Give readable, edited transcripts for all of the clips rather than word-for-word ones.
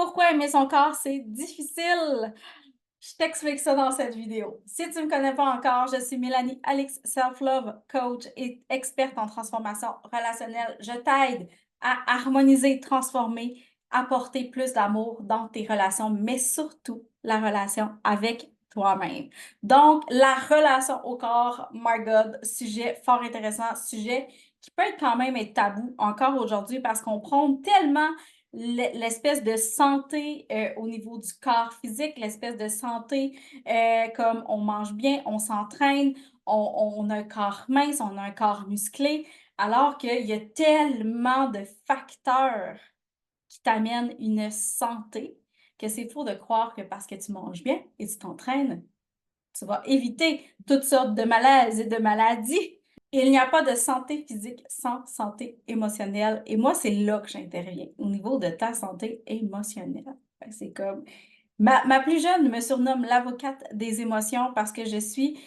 Pourquoi aimer son corps, c'est difficile? Je t'explique ça dans cette vidéo. Si tu ne me connais pas encore, je suis Mélanie Alix, Self-Love Coach et experte en transformation relationnelle. Je t'aide à harmoniser, transformer, apporter plus d'amour dans tes relations, mais surtout la relation avec toi-même. Donc, la relation au corps, my God, sujet fort intéressant, sujet qui peut être quand même être tabou encore aujourd'hui parce qu'on prône tellement l'espèce de santé au niveau du corps physique, l'espèce de santé comme on mange bien, on s'entraîne, on a un corps mince, on a un corps musclé, alors qu'il y a tellement de facteurs qui t'amènent une santé que c'est faux de croire que parce que tu manges bien et tu t'entraînes, tu vas éviter toutes sortes de malaises et de maladies. Il n'y a pas de santé physique sans santé émotionnelle. Et moi, c'est là que j'interviens, au niveau de ta santé émotionnelle. C'est comme ma plus jeune me surnomme l'avocate des émotions parce que je suis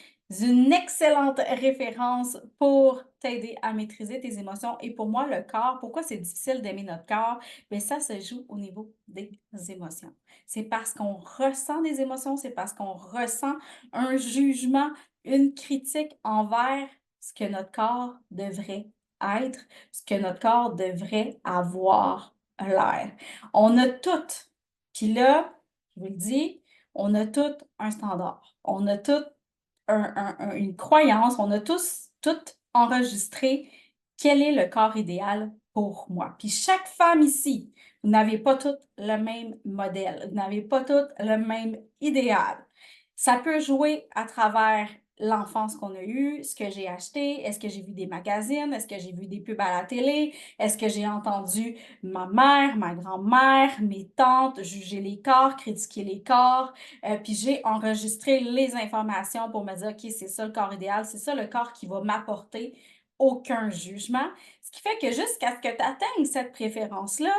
une excellente référence pour t'aider à maîtriser tes émotions. Et pour moi, le corps, pourquoi c'est difficile d'aimer notre corps? Bien, ça se joue au niveau des émotions. C'est parce qu'on ressent des émotions, c'est parce qu'on ressent un jugement, une critique envers ce que notre corps devrait être, ce que notre corps devrait avoir l'air. On a tout. Puis là, je vous le dis, on a tout un standard. On a tout une croyance. On a tous tout enregistré quel est le corps idéal pour moi. Puis chaque femme ici, vous n'avez pas toutes le même modèle. Vous n'avez pas toutes le même idéal. Ça peut jouer à travers l'enfance qu'on a eue, ce que j'ai acheté, est-ce que j'ai vu des magazines, est-ce que j'ai vu des pubs à la télé, est-ce que j'ai entendu ma mère, ma grand-mère, mes tantes juger les corps, critiquer les corps, puis j'ai enregistré les informations pour me dire, OK, c'est ça le corps idéal, c'est ça le corps qui va m'apporter aucun jugement. Ce qui fait que jusqu'à ce que tu atteignes cette préférence-là,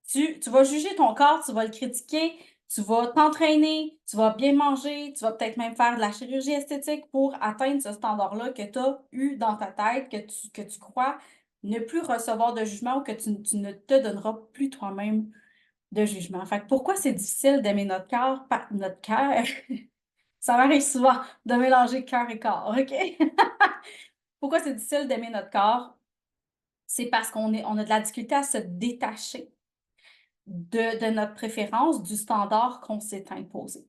tu vas juger ton corps, tu vas le critiquer, tu vas t'entraîner, tu vas bien manger, tu vas peut-être même faire de la chirurgie esthétique pour atteindre ce standard-là que tu as eu dans ta tête, que tu crois ne plus recevoir de jugement ou que tu ne te donneras plus toi-même de jugement. Fait que pourquoi c'est difficile d'aimer notre corps, notre cœur? Ça m'arrive souvent de mélanger cœur et corps, OK? Pourquoi c'est difficile d'aimer notre corps? C'est parce on a de la difficulté à se détacher de notre préférence, du standard qu'on s'est imposé.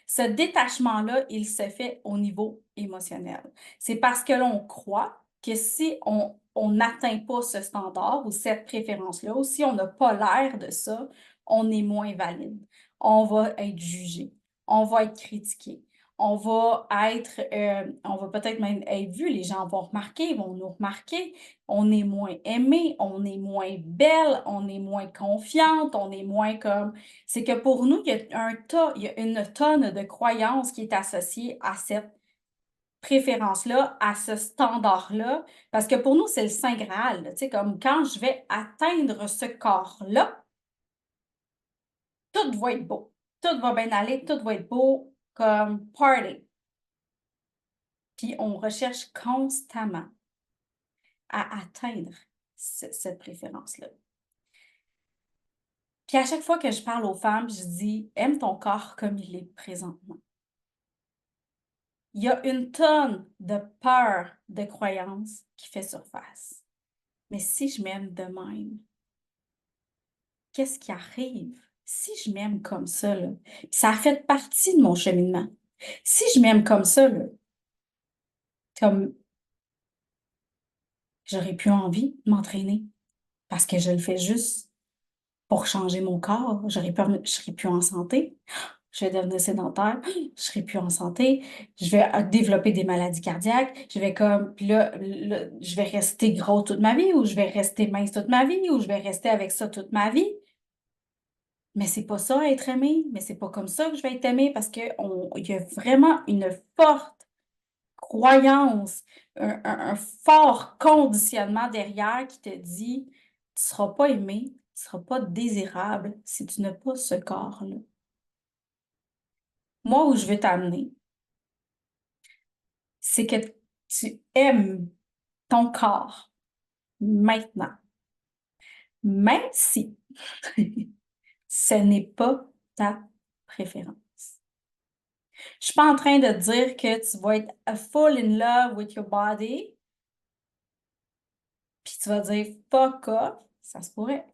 Ce détachement-là, il se fait au niveau émotionnel. C'est parce que l'on croit que si on n'atteint pas ce standard ou cette préférence-là, ou si on n'a pas l'air de ça, on est moins valide. On va être jugé, on va être critiqué, on va peut-être même être vu, les gens vont remarquer, vont nous remarquer, on est moins aimé, on est moins belle, on est moins confiante, on est moins comme c'est que pour nous, il y a une tonne de croyances qui est associée à cette préférence-là, à ce standard-là, parce que pour nous, c'est le saint graal, là, tu sais, comme quand je vais atteindre ce corps-là, tout va être beau, tout va bien aller, tout va être beau, comme party. Puis on recherche constamment à atteindre cette préférence-là. Puis à chaque fois que je parle aux femmes, je dis: «Aime ton corps comme il est présentement». Il y a une tonne de peur, de croyances qui fait surface. Mais si je m'aime de même, qu'est-ce qui arrive? Si je m'aime comme ça, là, ça a fait partie de mon cheminement. Si je m'aime comme ça, là, comme j'aurais plus envie de m'entraîner parce que je le fais juste pour changer mon corps, je serais plus en santé. Je vais devenir sédentaire, je serai plus en santé, je vais développer des maladies cardiaques, je vais comme, puis là, je vais rester gros toute ma vie ou je vais rester mince toute ma vie ou je vais rester avec ça toute ma vie. Mais c'est pas ça être aimé, mais c'est pas comme ça que je vais être aimée parce qu'il y a vraiment une forte croyance, un fort conditionnement derrière qui te dit: «Tu seras pas aimé, tu seras pas désirable si tu n'as pas ce corps-là». Moi, où je veux t'amener, c'est que tu aimes ton corps maintenant. Même si Ce n'est pas ta préférence. Je suis pas en train de dire que tu vas être full in love with your body, puis tu vas dire fuck off, ça se pourrait.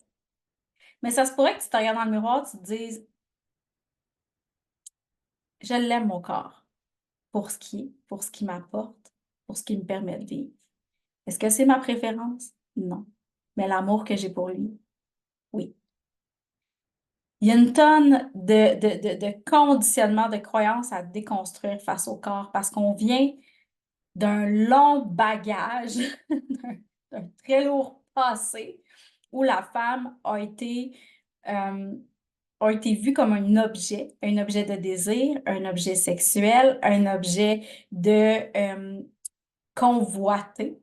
Mais ça se pourrait que tu te regardes dans le miroir, tu te dises je l'aime mon corps pour ce qui est, pour ce qu'il m'apporte, pour ce qui me permet de vivre. Est-ce que c'est ma préférence? Non. Mais l'amour que j'ai pour lui, oui. Il y a une tonne de conditionnement, de croyances à déconstruire face au corps parce qu'on vient d'un long bagage, d'un très lourd passé où la femme a été vue comme un objet de désir, un objet sexuel, un objet de convoiter,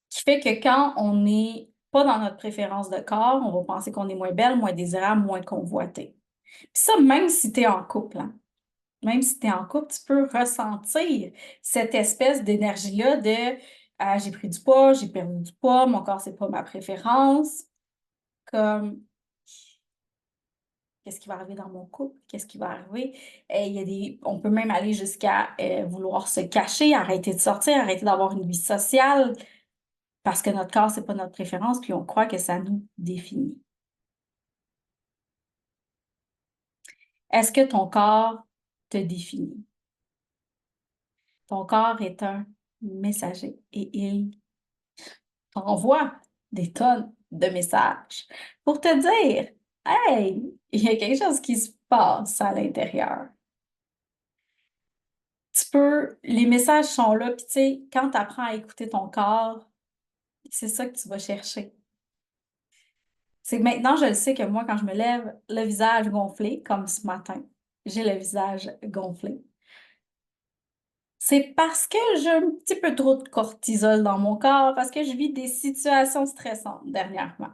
qui fait que quand on n'est pas dans notre préférence de corps, on va penser qu'on est moins belle, moins désirable, moins convoitée. Puis ça, même si tu es en couple, hein. Même si tu es en couple, tu peux ressentir cette espèce d'énergie-là de j'ai pris du poids, j'ai perdu du poids, mon corps, c'est pas ma préférence. Comme qu'est-ce qui va arriver dans mon couple? Qu'est-ce qui va arriver? On peut même aller jusqu'à vouloir se cacher, arrêter de sortir, arrêter d'avoir une vie sociale parce que notre corps, c'est pas notre préférence, puis on croit que ça nous définit. Est-ce que ton corps te définit? Ton corps est un messager et il t'envoie des tonnes de messages pour te dire hey, il y a quelque chose qui se passe à l'intérieur. Les messages sont là, puis tu sais, quand tu apprends à écouter ton corps, c'est ça que tu vas chercher. C'est que maintenant, je le sais que moi, quand je me lève, le visage gonflé, comme ce matin, j'ai le visage gonflé. C'est parce que j'ai un petit peu trop de cortisol dans mon corps, parce que je vis des situations stressantes dernièrement.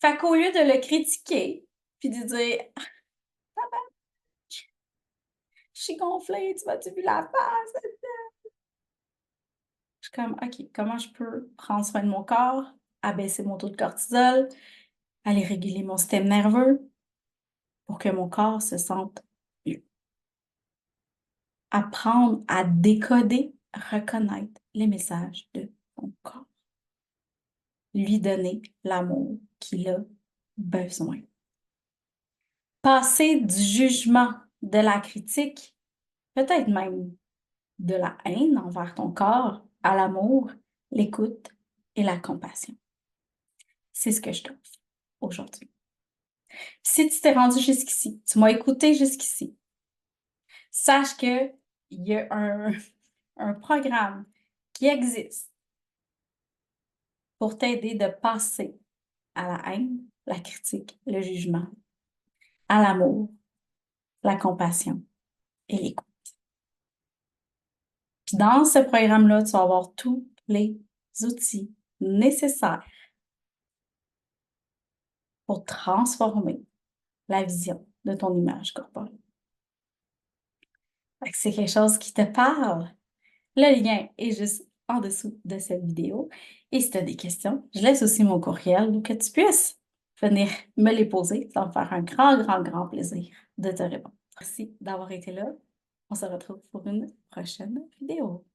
Fait qu'au lieu de le critiquer, puis de dire je suis gonflée, tu m'as-tu vu la face? Je suis comme OK, comment je peux prendre soin de mon corps, abaisser mon taux de cortisol, aller réguler mon système nerveux pour que mon corps se sente mieux. Apprendre à décoder, reconnaître les messages de ton corps. Lui donner l'amour qu'il a besoin. Passer du jugement, de la critique, peut-être même de la haine envers ton corps, à l'amour, l'écoute et la compassion. C'est ce que je t'offre aujourd'hui. Si tu t'es rendu jusqu'ici, tu m'as écouté jusqu'ici, sache qu'il y a un programme qui existe pour t'aider de passer à la haine, la critique, le jugement, à l'amour, la compassion et l'écoute. Puis dans ce programme-là, tu vas avoir tous les outils nécessaires pour transformer la vision de ton image corporelle. Fait que c'est quelque chose qui te parle. Le lien est juste en dessous de cette vidéo. Et si tu as des questions, je laisse aussi mon courriel pour que tu puisses venir me les poser. Ça va me faire un grand plaisir de te répondre. Merci d'avoir été là. On se retrouve pour une prochaine vidéo.